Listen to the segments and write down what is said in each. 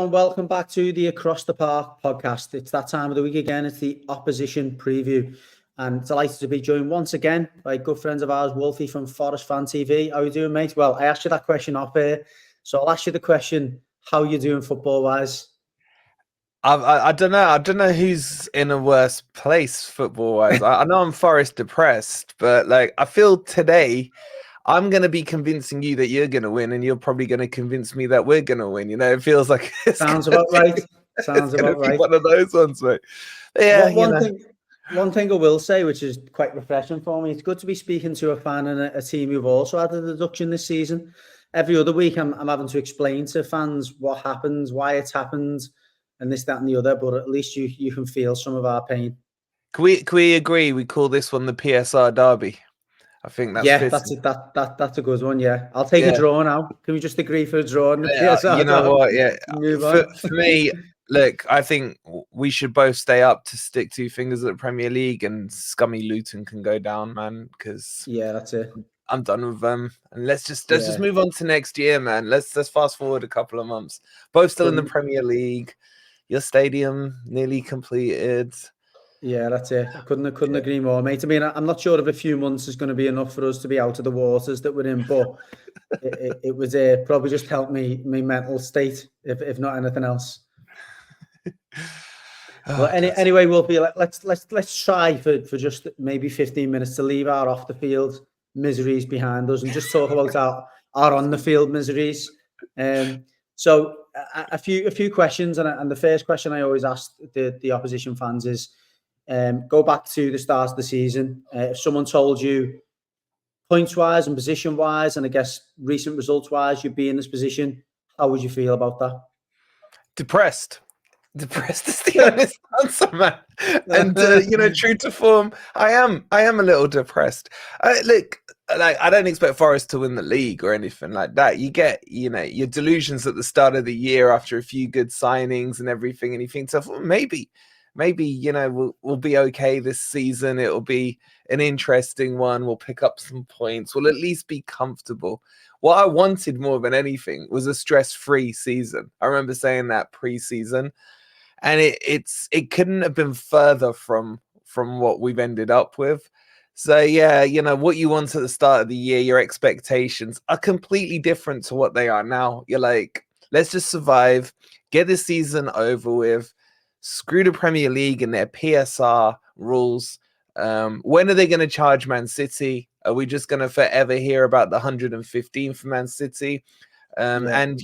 and welcome back to the Across the Park podcast. It's that time of the week again. It's the opposition preview, and delighted to be joined once again by good friends of ours, Wolfy from Forest Fan TV. How are you doing, mate? Well, I asked you that question off here, so I'll ask you the question: how are you doing football-wise? I don't know. I don't know who's in a worse place football-wise. I know I'm Forest depressed, but like I feel today I'm going to be convincing you that you're going to win, and you're probably going to convince me that we're going to win. You know, it feels like Sounds about right. Sounds about right. One of those ones, mate. Yeah, One thing I will say, which is quite refreshing for me, it's good to be speaking to a fan and a team who've also had a deduction this season. Every other week, I'm having to explain to fans what happens, why it's happened, and this, that, and the other. But at least you can feel some of our pain. Can we agree? We call this one the PSR derby. I think that's fitting. That's a good one. Yeah, I'll take a draw now. Can we just agree for a draw in the PSR? You know what? Yeah, for me, look, I think we should both stay up to stick two fingers at the Premier League, and scummy Luton can go down, man. Because that's it. I'm done with them, and let's just move on to next year, man. Let's fast forward a couple of months. Both still in the Premier League. Your stadium nearly completed. Yeah, that's it. I couldn't agree more, mate. I mean, I'm not sure if a few months is going to be enough for us to be out of the waters that we're in, but it was probably just helped my mental state, if not anything else. Well, anyway, we'll be let's try for just maybe 15 minutes to leave our off the field miseries behind us and just talk about our on the field miseries. So a few questions, and the first question I always ask the opposition fans is, go back to the start of the season. If someone told you points-wise and position-wise, and I guess recent results-wise, you'd be in this position, how would you feel about that? Depressed is the honest answer, man. And true to form, I am a little depressed. Look, like I don't expect Forest to win the league or anything like that. You get, your delusions at the start of the year after a few good signings and everything, and you think to yourself, well, maybe we'll be okay this season. It'll be an interesting one. We'll pick up some points. We'll at least be comfortable. What I wanted more than anything was a stress-free season. I remember saying that pre-season, and it couldn't have been further from what we've ended up with. So yeah, what you want at the start of the year, your expectations are completely different to what they are now. You're like, let's just survive, get this season over with. Screw the Premier League and their PSR rules. When are they going to charge Man City? Are we just going to forever hear about the 115 for Man City? And,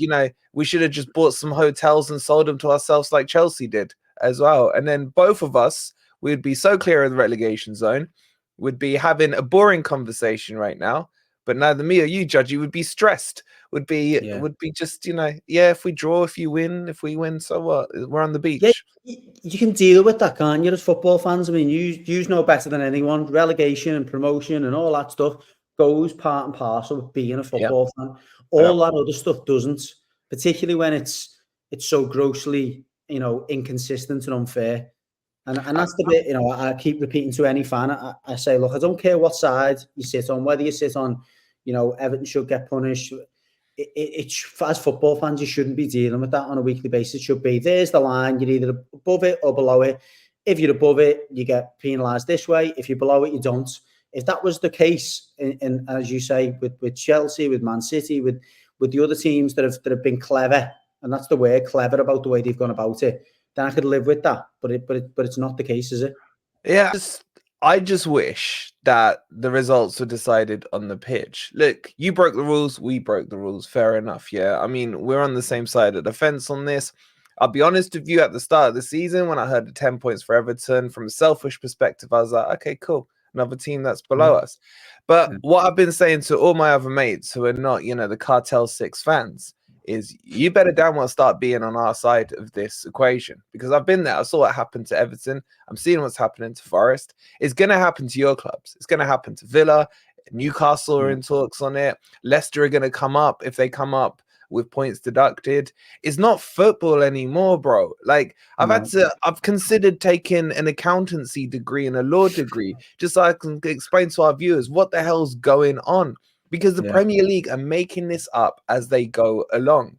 we should have just bought some hotels and sold them to ourselves like Chelsea did as well. And then both of us, we'd be so clear of the relegation zone. We'd be having a boring conversation right now. But neither me or you, Judgy, would be stressed. Would be just, if we draw, if we win, so what? We're on the beach. Yeah, you can deal with that, can't you, as football fans? I mean, you know better than anyone. Relegation and promotion and all that stuff goes part and parcel with being a football fan. All that other stuff doesn't, particularly when it's so grossly, inconsistent and unfair. And that's the bit, I keep repeating to any fan. I say, look, I don't care what side you sit on, whether you sit on, Everton should get punished. As football fans, you shouldn't be dealing with that on a weekly basis. It should be, there's the line, you're either above it or below it. If you're above it, you get penalised this way. If you're below it, you don't. If that was the case, and as you say, with Chelsea, with Man City, with the other teams that have been clever, and that's the word, clever, about the way they've gone about it, then I could live with that. But it's not the case, is it? Yeah, I just wish that the results were decided on the pitch. Look, you broke the rules, we broke the rules. Fair enough, yeah. I mean, we're on the same side of the fence on this. I'll be honest with you, at the start of the season, when I heard the 10 points for Everton, from a selfish perspective, I was like, okay, cool. Another team that's below us. But what I've been saying to all my other mates who are not, the Cartel 6 fans, is you better damn well start being on our side of this equation, because I've been there. I saw what happened to Everton. I'm seeing what's happening to Forest. It's going to happen to your clubs. It's going to happen to Villa. Newcastle are in talks on it. Leicester are going to come up. If they come up with points deducted, it's not football anymore, bro. Like, I've considered taking an accountancy degree and a law degree just so I can explain to our viewers what the hell's going on. Because the Premier League are making this up as they go along.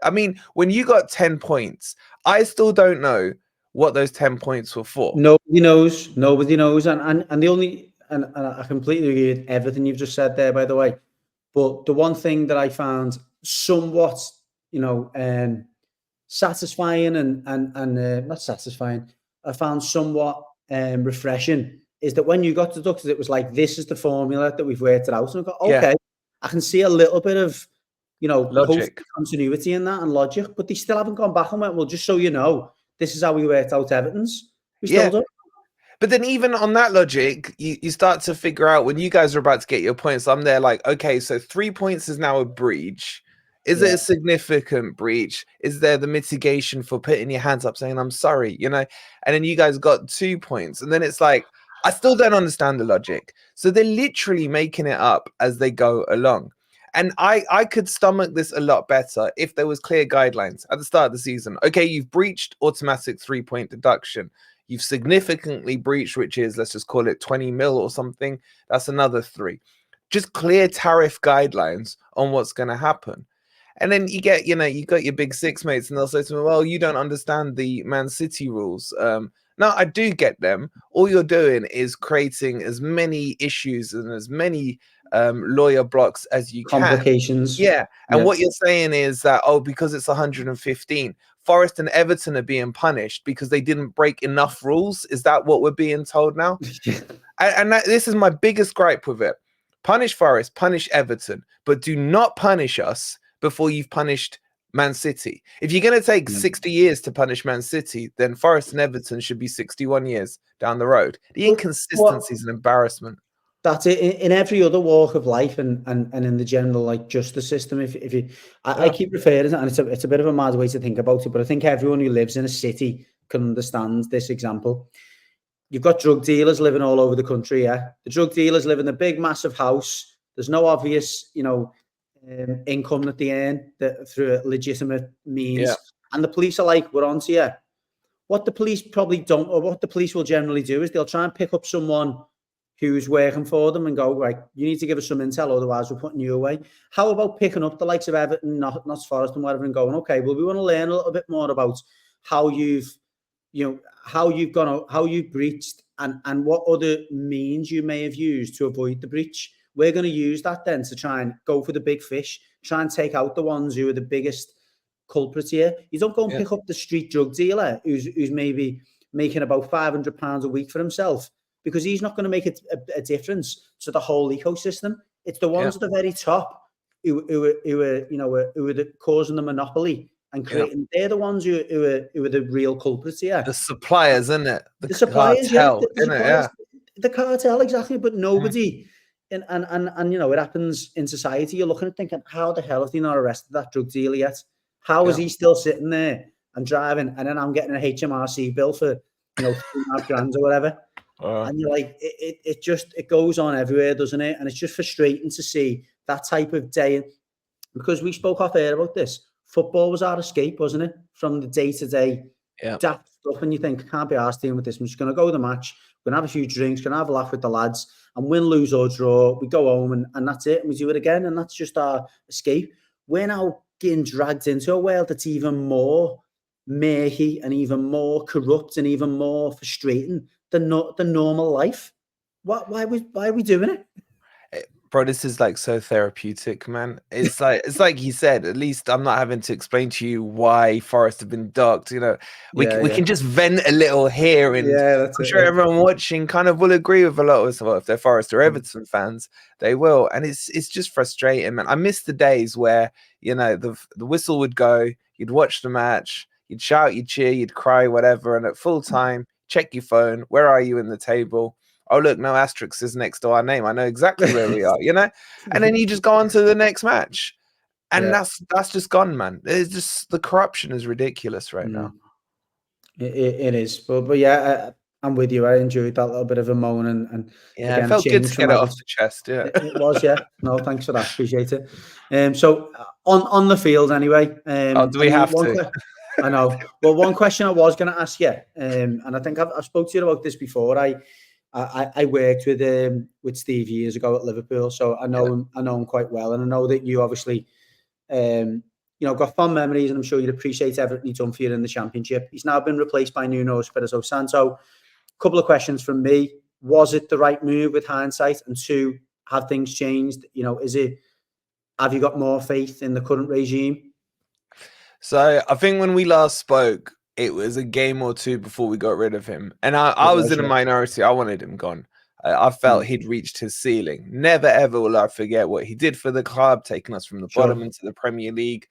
I mean, when you got 10 points, I still don't know what those 10 points were for. Nobody knows. Nobody knows. And the only, and I completely agree with everything you've just said there, by the way. But the one thing that I found somewhat, satisfying and not satisfying, I found somewhat refreshing, is that when you got deducted, it was like, this is the formula that we've worked it out. And I go, okay, I can see a little bit of, logic, continuity in that and logic, but they still haven't gone back and went, well, just so you know, this is how we worked out Everton's. We still don't. But then even on that logic, you start to figure out when you guys are about to get your points, I'm there like, okay, so 3 points is now a breach. Is it a significant breach? Is there the mitigation for putting your hands up saying, I'm sorry, And then you guys got 2 points. And then it's like, I still don't understand the logic. So they're literally making it up as they go along. And I could stomach this a lot better if there was clear guidelines at the start of the season. Okay, you've breached automatic 3-point deduction. You've significantly breached, which is, let's just call it 20 mil or something. That's another 3. Just clear tariff guidelines on what's going to happen. And then you get, you got your big six mates and they'll say to me, well, you don't understand the Man City rules. No, I do get them. All you're doing is creating as many issues and as many lawyer blocks as you Complications. can. Yeah. And what you're saying is that, because it's 115, Forest and Everton are being punished because they didn't break enough rules. Is that what we're being told now? And this is my biggest gripe with it. Punish Forest, punish Everton, but do not punish us before you've punished Man City. If you're going to take 60 years to punish Man City, then Forest and Everton should be 61 years down the road. The inconsistency is an embarrassment. That's it in every other walk of life and in the general justice system. I keep referring to it, and it's a bit of a mad way to think about it, but I think everyone who lives in a city can understand this example. You've got drug dealers living all over the country. Yeah, the drug dealers live in a big, massive house. There's no obvious, income that they earn through legitimate means, and the police are like, "We're on to you." What the police probably don't, or what the police will generally do, is they'll try and pick up someone who's working for them and go, right, you need to give us some intel, otherwise we're putting you away. How about picking up the likes of Everton, not Forest and whatever, and going, okay, well, we want to learn a little bit more about how you've breached and what other means you may have used to avoid the breach. We're going to use that then to try and go for the big fish, try and take out the ones who are the biggest culprits here. You don't go and pick up the street drug dealer who's maybe making about £500 a week for himself, because he's not going to make a difference to the whole ecosystem. It's the ones at the very top who are causing the monopoly and creating. They're the ones who are the real culprits here. The suppliers, isn't it? The suppliers, cartel, the cartel, exactly. But nobody, and it happens in society. You're looking at thinking, how the hell have they not arrested that drug dealer yet? How is he still sitting there and driving? And then I'm getting a HMRC bill for £3,500 or whatever. And you're like, it goes on everywhere, doesn't it? And it's just frustrating to see that type of day, because we spoke off air about this. Football was our escape, wasn't it? From the day-to-day daft stuff, and you think, I can't be arsed dealing with this. I'm just going to go to the match, going to have a few drinks, going to have a laugh with the lads, and win, lose or draw. We go home and that's it, and we do it again, and that's just our escape. We're now getting dragged into a world that's even more murky and even more corrupt and even more frustrating than the normal life. Why are we doing it? Bro, this is so therapeutic, man. It's like you said, at least I'm not having to explain to you why Forest have been docked. We can just vent a little here, and I'm sure everyone watching kind of will agree with a lot of us. Well, if they're Forest or Everton fans, they will. And it's just frustrating, man. I miss the days where the whistle would go, you'd watch the match, you'd shout, you'd cheer, you'd cry, whatever, and at full time, check your phone. Where are you in the table? Oh, look, no asterisk is next to our name. I know exactly where we are, And then you just go on to the next match. And that's just gone, man. It's just, the corruption is ridiculous right now. It is. But yeah, I'm with you. I enjoyed that little bit of a moan. And again, it felt good to get it off the chest. Yeah. It was, yeah. No, thanks for that. Appreciate it. So on the field anyway. Do we have to? I know. Well, one question I was going to ask you, and I think I've spoke to you about this before. I worked with Steve years ago at Liverpool, so I know him quite well, and I know that you obviously got fond memories, and I'm sure you'd appreciate everything he's done for you in the Championship. He's now been replaced by Nuno Espirito Santo. Couple of questions from me. Was it the right move with hindsight? And two, have things changed? Have you got more faith in the current regime? So I think when we last spoke, it was a game or two before we got rid of him. And I was in a minority. I wanted him gone. I felt he'd reached his ceiling. Never, ever will I forget what he did for the club, taking us from the bottom into the Premier League,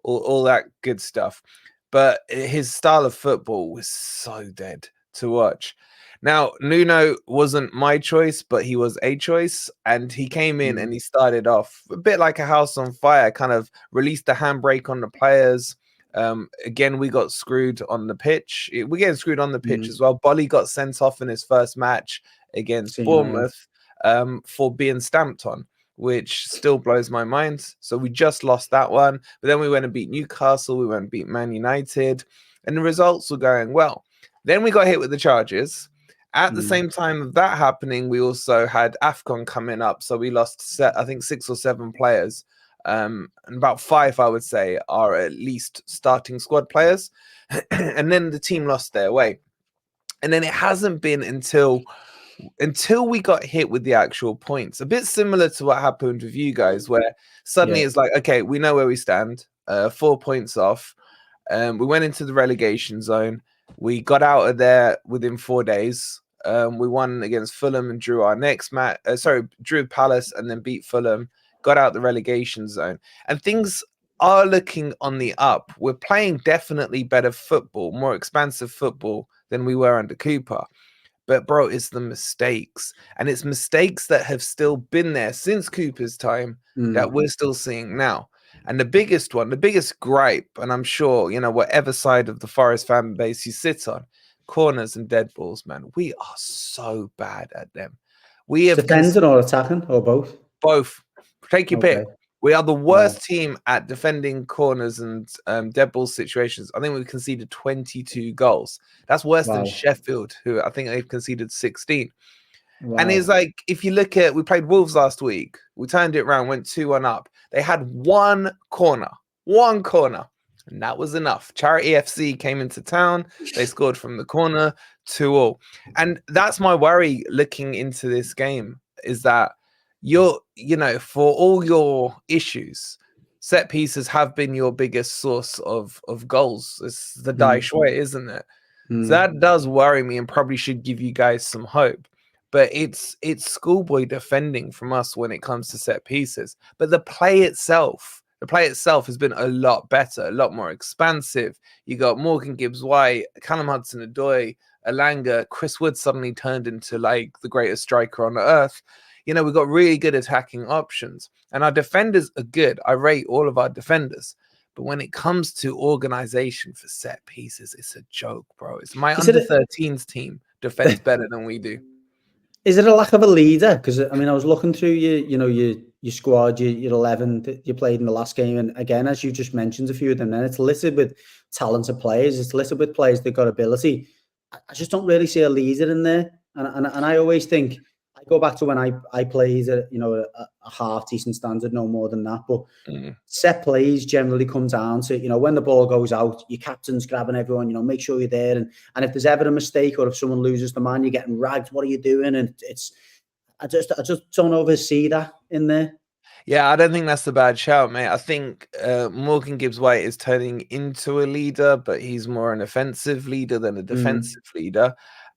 all that good stuff. But his style of football was so dead to watch. Now, Nuno wasn't my choice, but he was a choice. And he came in and he started off a bit like a house on fire, kind of released the handbrake on the players. Again, we got screwed on the pitch. We're getting screwed on the pitch as well. Bolly got sent off in his first match against Bournemouth for being stamped on, which still blows my mind. So we just lost that one. But then we went and beat Newcastle. We went and beat Man United. And the results were going well. Then we got hit with the charges. At the same time of that happening, we also had AFCON coming up. So we lost, I think, 6 or 7 players. And about 5, I would say, are at least starting squad players. And then the team lost their way. And then it hasn't been until we got hit with the actual points. A bit similar to what happened with you guys, where suddenly it's like, okay, we know where we stand. 4 points off. We went into the relegation zone. We got out of there within 4 days. We won against Fulham and drew our next match. Drew Palace and then beat Fulham. Got out the relegation zone. And things are looking on the up. We're playing definitely better football, more expansive football than we were under Cooper. But, bro, it's the mistakes. And it's mistakes that have still been there since Cooper's time that we're still seeing now. And the biggest one, the biggest gripe, and I'm sure, whatever side of the Forest fan base you sit on, corners and dead balls, man. We are so bad at them. We have defending or attacking or both? Both. Take your pick. We are the worst team at defending corners and dead ball situations. I think we've conceded 22 goals. That's worse than Sheffield, who I think they've conceded 16. Wow. And it's like, if you look at, we played Wolves last week. We turned it around, went 2-1 up. They had one corner, and that was enough. Charity FC came into town. They scored from the corner, 2-2. And that's my worry looking into this game, is that for all your issues, set pieces have been your biggest source of goals. It's the Dai Shui, isn't it? So that does worry me and probably should give you guys some hope. But it's schoolboy defending from us when it comes to set pieces. But the play itself has been a lot better, a lot more expansive. You got Morgan Gibbs-White, Callum Hudson-Odoi, Elanga, Chris Wood suddenly turned into like the greatest striker on the earth. We've got really good attacking options. And our defenders are good. I rate all of our defenders. But when it comes to organization for set pieces, it's a joke, bro. It's my under-13s team defends better than we do. Is it a lack of a leader? Because I was looking through your squad, your 11 that you played in the last game, and again, as you just mentioned, a few of them. Then it's littered with talented players. It's littered with players that got ability. I just don't really see a leader in there, and I always think, I go back to when I played at a half decent standard, no more than that. But set plays generally come down to when the ball goes out, your captain's grabbing everyone. Make sure you're there, and if there's ever a mistake or if someone loses the man, you're getting ragged. What are you doing? And I just don't oversee that in there. Yeah, I don't think that's a bad shout, mate. I think Morgan Gibbs-White is turning into a leader, but he's more an offensive leader than a defensive leader.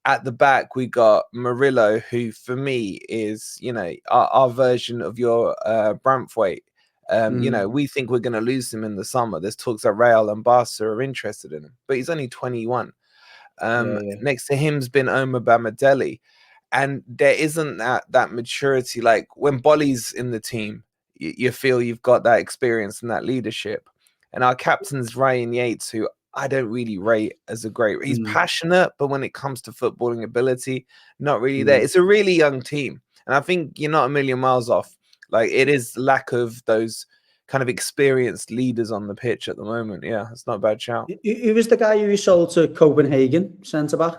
At the back, we got Murillo, who for me is, our version of your Braithwaite. We think we're going to lose him in the summer. There's talks that Real and Barca are interested in him, but he's only 21. Next to him's been Omar Bamadeli. And there isn't that maturity. Like when Bolly's in the team, you feel you've got that experience and that leadership. And our captain's Ryan Yates, who I don't really rate as a great. He's passionate, but when it comes to footballing ability, not really there. It's a really young team, and I think you're not a million miles off. Like it is lack of those kind of experienced leaders on the pitch at the moment. Yeah, it's not a bad shout. Who was the guy who you sold to Copenhagen centre back?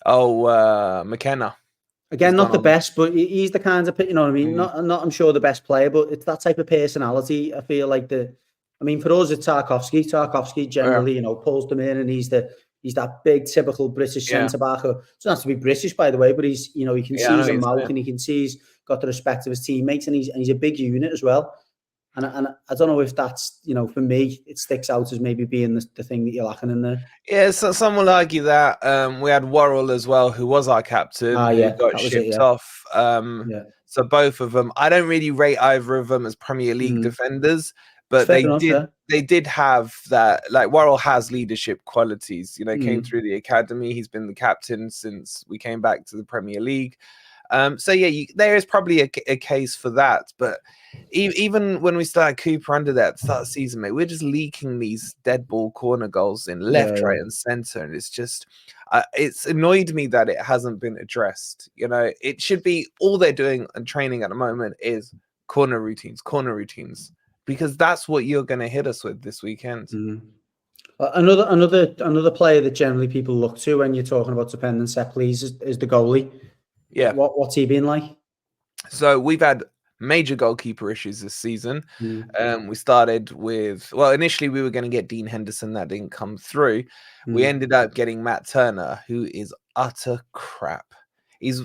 Oh, McKenna. Again, not the best, but he's the kind of, you know what I mean? Not I'm sure the best player, but it's that type of personality. I feel like I mean, for us, it's Tarkowski. Tarkowski generally, pulls them in, and he's that big, typical British centre-back. It doesn't have to be British, by the way, but he's, he can see he's a mouth, and he can see he's got the respect of his teammates, and he's a big unit as well. And I don't know if that's, for me, it sticks out as maybe being the thing that you're lacking in there. Yeah, so some will argue that we had Worrell as well, who was our captain, who got shipped off. So both of them, I don't really rate either of them as Premier League defenders, but they did have that. Like Worrell has leadership qualities. Came through the academy. He's been the captain since we came back to the Premier League. So yeah, there is probably a case for that, but even when we started Cooper under that start of the season, mate, we're just leaking these dead ball corner goals in left, right, and center, and it's just it's annoyed me that it hasn't been addressed. It should be all they're doing and training at the moment is corner routines, because that's what you're going to hit us with this weekend. Another player that generally people look to when you're talking about dependent set plays is the goalie. Yeah, what's he been like? So we've had major goalkeeper issues this season. We started with, initially we were going to get Dean Henderson. That didn't come through. We ended up getting Matt Turner, who is utter crap. He's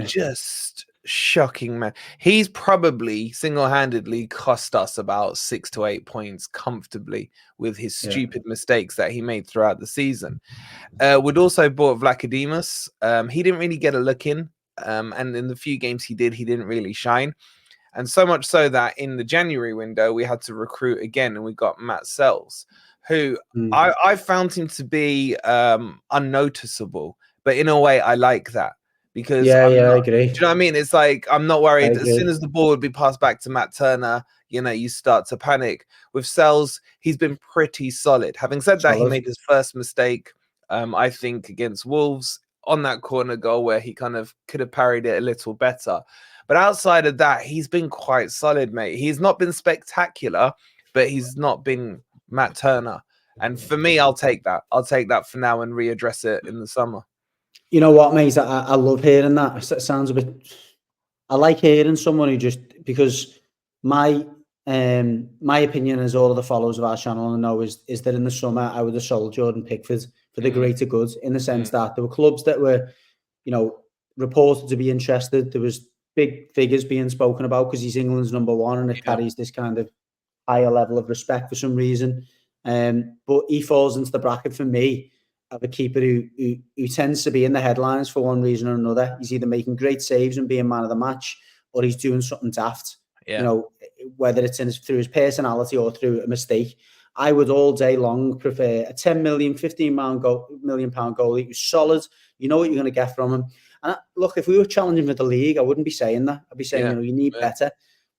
just shocking, man. He's probably single-handedly cost us about 6 to 8 points comfortably with his stupid mistakes that he made throughout the season. We'd also bought Vlachodimos. He didn't really get a look in. And in the few games he didn't really shine. And so much so that in the January window, we had to recruit again, and we got Matt Sells, who I found him to be unnoticeable. But in a way, I like that. Because I agree. Do you know what I mean? It's like, I'm not worried. As soon as the ball would be passed back to Matt Turner, you start to panic. With Sells, he's been pretty solid. Having said that, he made his first mistake, I think, against Wolves on that corner goal where he kind of could have parried it a little better. But outside of that, he's been quite solid, mate. He's not been spectacular, but he's not been Matt Turner. And for me, I'll take that. I'll take that for now and readdress it in the summer. You know what, mate? I love hearing that. It sounds a bit... I like hearing someone who just... Because my opinion, as all of the followers of our channel know, is that in the summer, I would have sold Jordan Pickford for the greater good, in the sense that there were clubs that were, reported to be interested. There was big figures being spoken about because he's England's number one, and it carries this kind of higher level of respect for some reason. But he falls into the bracket for me of a keeper who tends to be in the headlines for one reason or another. He's either making great saves and being man of the match, or he's doing something daft. Whether it's through his personality or through a mistake. I would all day long prefer a 10 million, 15 million pound goalie who's solid. You know what you're going to get from him. And look, if we were challenging for the league, I wouldn't be saying that. I'd be saying, you need better.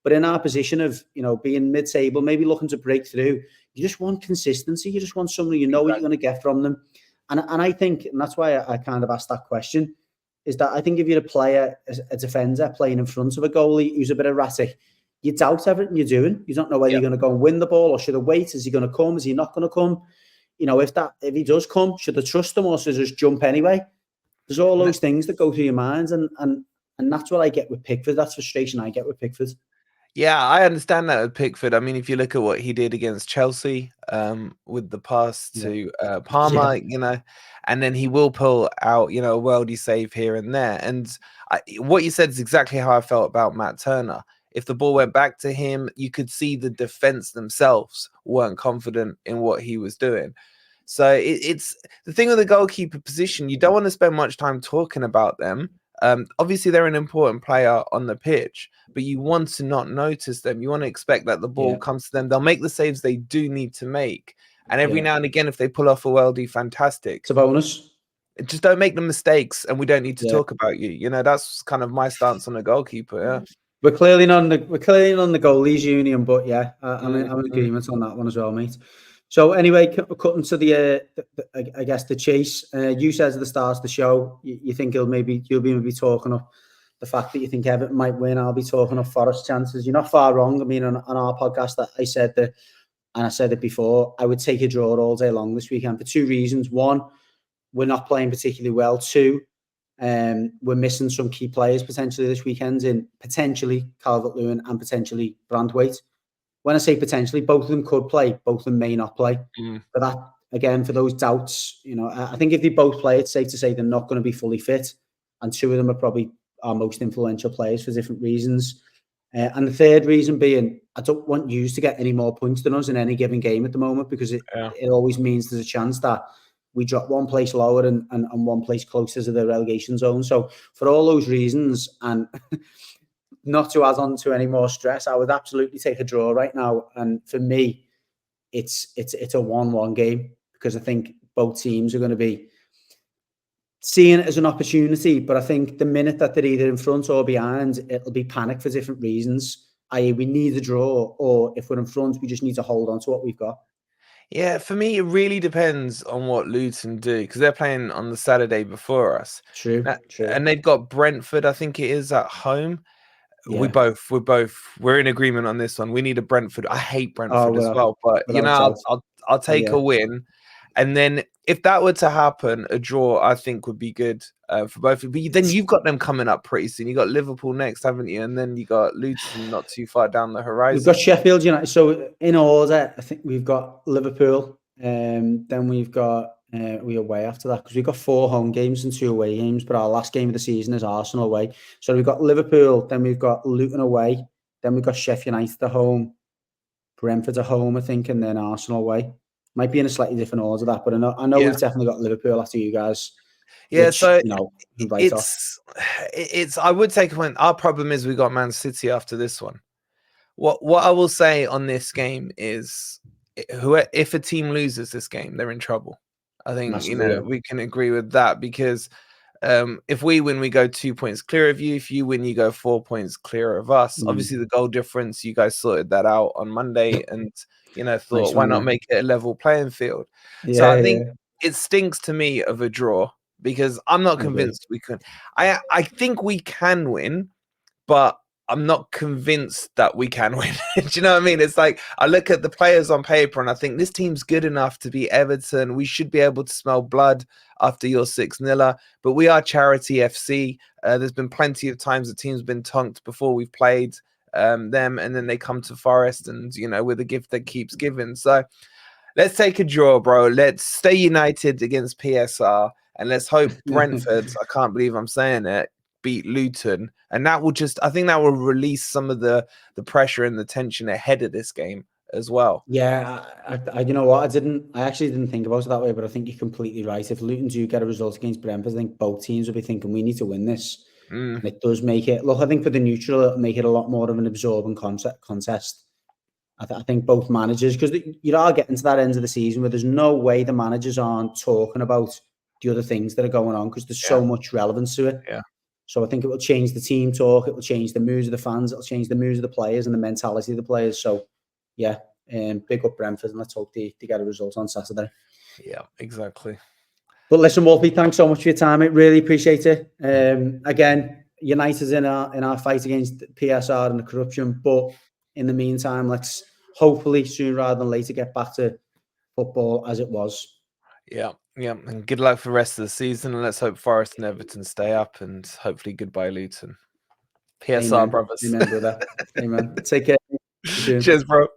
But in our position of, being mid-table, maybe looking to break through, you just want consistency. You just want somebody what you're going to get from them. And I think, and that's why I kind of asked that question, is that I think if you're a player, a defender playing in front of a goalie who's a bit erratic, you doubt everything you're doing. You don't know whether you're going to go and win the ball, or should I wait? Is he going to come? Is he not going to come? If he does come, should I trust him, or should I just jump anyway? There's all those things that go through your minds, and that's what I get with Pickford. That's frustration I get with Pickford. Yeah, I understand that with Pickford. I mean, if you look at what he did against Chelsea with the pass to Palmer, and then he will pull out, a worldie save here and there. And what you said is exactly how I felt about Matt Turner. If the ball went back to him, you could see the defense themselves weren't confident in what he was doing. So it's the thing with the goalkeeper position. You don't want to spend much time talking about them. Obviously, they're an important player on the pitch, but you want to not notice them. You want to expect that the ball comes to them. They'll make the saves they do need to make. And every now and again, if they pull off a worldie, fantastic. It's a bonus. Just don't make the mistakes, and we don't need to talk about you. That's kind of my stance on a goalkeeper. Yeah. We're clearly not on the goalies union, but I'm in agreement on that one as well, mate. So anyway, cutting to the I guess the chase. You said at the start of the show, you think you'll be maybe talking up the fact that you think Everton might win. I'll be talking up Forest chances. You're not far wrong. I mean, on our podcast, that I said that, and I said it before, I would take a draw all day long this weekend for two reasons. One, we're not playing particularly well. Two, we're missing some key players potentially this weekend in potentially Calvert-Lewin and potentially Brandwaite. when I say potentially, both of them could play, both of them may not play. Mm. But that, again, for those doubts, I think if they both play, it's safe to say they're not going to be fully fit. And two of them are probably our most influential players for different reasons. And the third reason being, I don't want you to get any more points than us in any given game at the moment, because it always means there's a chance that we drop one place lower and one place closer to the relegation zone. So for all those reasons, and not to add on to any more stress, I would absolutely take a draw right now. And for me, it's a 1-1 game, because I think both teams are going to be seeing it as an opportunity. But I think the minute that they're either in front or behind, it'll be panic for different reasons. I.e., we need a draw, or if we're in front, we just need to hold on to what we've got. Yeah, for me, it really depends on what Luton do, because they're playing on the Saturday before us. True. And they've got Brentford, I think it is, at home. Yeah. We're in agreement on this one. We need a Brentford. I hate Brentford as well, but I'll take a win. And then if that were to happen, a draw I think would be good for both. But then you've got them coming up pretty soon. You got Liverpool next, haven't you? And then you got Luton not too far down the horizon. We've got Sheffield United. So in order, I think we've got Liverpool. Then we've got we away after that, because we've got 4 home games and 2 away games. But our last game of the season is Arsenal away. So we've got Liverpool. Then we've got Luton away. Then we've got Sheffield United at home, Brentford at home, I think, and then Arsenal away. Might be in a slightly different order that, but I know we've definitely got Liverpool after you guys. Yeah, which, so it's I would take a win. Our problem is we got Man City after this one. What I will say on this game is, if a team loses this game, they're in trouble. I think we can agree with that, because if we win, we go 2 points clear of you. If you win, you go 4 points clear of us. Obviously, the goal difference, you guys sorted that out on Monday, and thought, why not make it a level playing field? So I think it stinks to me of a draw, because I'm not convinced we can. I think we can win, but I'm not convinced that we can win. Do you know what I mean? It's like, I look at the players on paper and I think this team's good enough to beat Everton. We should be able to smell blood after your 6-0, but we are charity FC. There's been plenty of times the team's been tonked before we've played them, and then they come to Forest and, with a gift that keeps giving. So let's take a draw, bro. Let's stay united against PSR, and let's hope Brentford, I can't believe I'm saying it, beat Luton, and that will I think that will release some of the pressure and the tension ahead of this game as well. Yeah, I you know what, I actually didn't think about it that way, but I think you're completely right. If Luton do get a result against Brentford, I think both teams will be thinking we need to win this. And it does make it, look, I think for the neutral, it'll make it a lot more of an absorbing contest. I think both managers, because you are getting to that end of the season where there's no way the managers aren't talking about the other things that are going on, because there's so much relevance to it. Yeah. So I think it will change the team talk. It will change the moods of the fans. It will change the moods of the players and the mentality of the players. So, yeah, big up Brentford, and let's hope they get a result on Saturday. Yeah, exactly. But listen, Wolfie, thanks so much for your time. I really appreciate it. Again, United's in our fight against PSR and the corruption. But in the meantime, let's hopefully sooner rather than later get back to football as it was. Yeah, and good luck for the rest of the season, and let's hope Forest and Everton stay up, and hopefully goodbye Luton. PSR, Amen. brothers. Amen, brother. Amen. Take care. Cheers, bro.